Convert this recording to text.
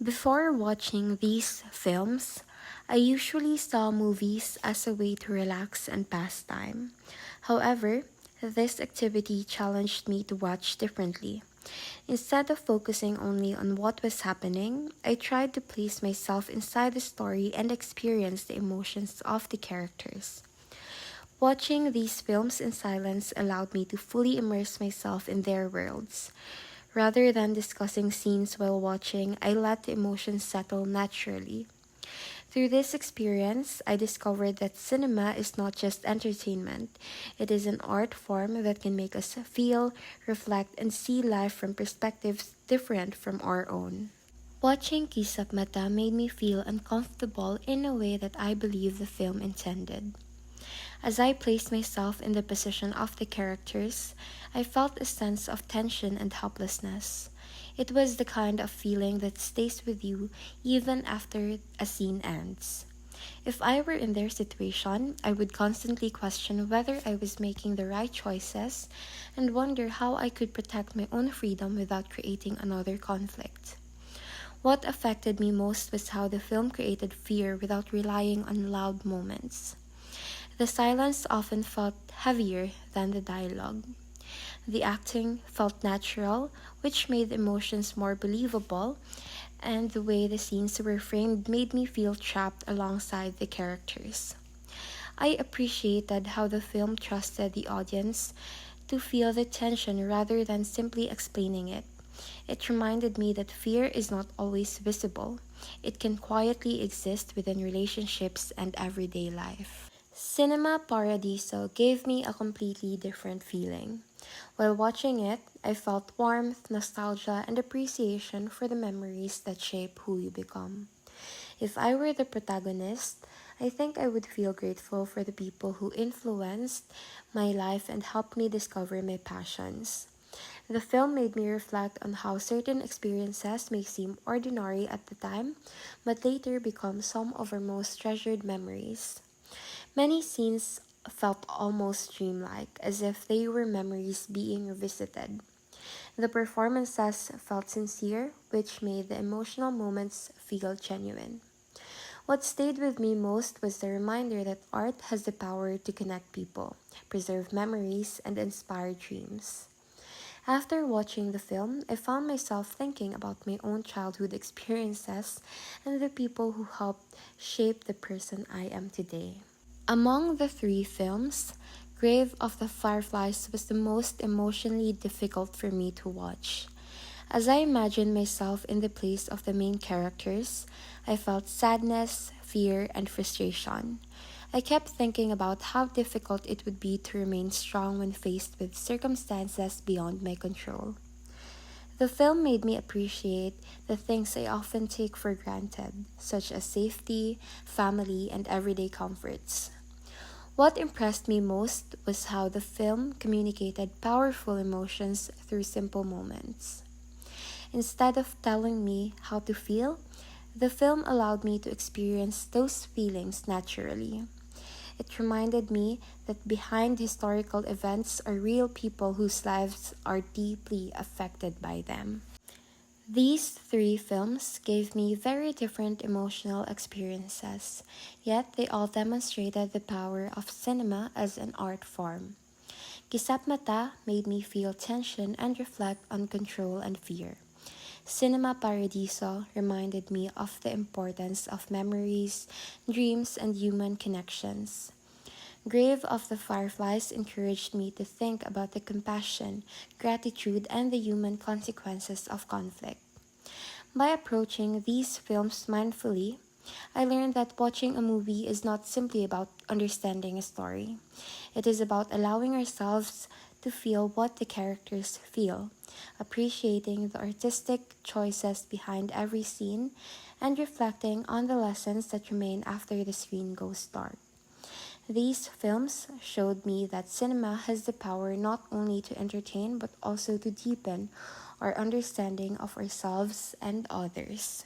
Before watching these films, I usually saw movies as a way to relax and pass time. However, this activity challenged me to watch differently. Instead of focusing only on what was happening, I tried to place myself inside the story and experience the emotions of the characters. Watching these films in silence allowed me to fully immerse myself in their worlds. Rather than discussing scenes while watching, I let the emotions settle naturally. Through this experience, I discovered that cinema is not just entertainment, it is an art form that can make us feel, reflect, and see life from perspectives different from our own. Watching Kisap Mata made me feel uncomfortable in a way that I believe the film intended. As I placed myself in the position of the characters, I felt a sense of tension and helplessness. It was the kind of feeling that stays with you even after a scene ends. If I were in their situation, I would constantly question whether I was making the right choices and wonder how I could protect my own freedom without creating another conflict. What affected me most was how the film created fear without relying on loud moments. The silence often felt heavier than the dialogue. The acting felt natural, which made the emotions more believable, and the way the scenes were framed made me feel trapped alongside the characters. I appreciated how the film trusted the audience to feel the tension rather than simply explaining it. It reminded me that fear is not always visible. It can quietly exist within relationships and everyday life. Cinema Paradiso gave me a completely different feeling. While watching it, I felt warmth, nostalgia, and appreciation for the memories that shape who you become. If I were the protagonist, I think I would feel grateful for the people who influenced my life and helped me discover my passions. The film made me reflect on how certain experiences may seem ordinary at the time, but later become some of our most treasured memories. Many scenes felt almost dreamlike, as if they were memories being revisited. The performances felt sincere, which made the emotional moments feel genuine. What stayed with me most was the reminder that art has the power to connect people, preserve memories, and inspire dreams. After watching the film, I found myself thinking about my own childhood experiences and the people who helped shape the person I am today. Among the three films, Grave of the Fireflies was the most emotionally difficult for me to watch. As I imagined myself in the place of the main characters, I felt sadness, fear, and frustration. I kept thinking about how difficult it would be to remain strong when faced with circumstances beyond my control. The film made me appreciate the things I often take for granted, such as safety, family, and everyday comforts. What impressed me most was how the film communicated powerful emotions through simple moments. Instead of telling me how to feel, the film allowed me to experience those feelings naturally. It reminded me that behind historical events are real people whose lives are deeply affected by them. These three films gave me very different emotional experiences, yet they all demonstrated the power of cinema as an art form. Kisap Mata made me feel tension and reflect on control and fear. Cinema Paradiso reminded me of the importance of memories, dreams, and human connections. Grave of the Fireflies encouraged me to think about the compassion, gratitude, and the human consequences of conflict. By approaching these films mindfully, I learned that watching a movie is not simply about understanding a story. It is about allowing ourselves to feel what the characters feel, appreciating the artistic choices behind every scene, and reflecting on the lessons that remain after the screen goes dark. These films showed me that cinema has the power not only to entertain but also to deepen our understanding of ourselves and others.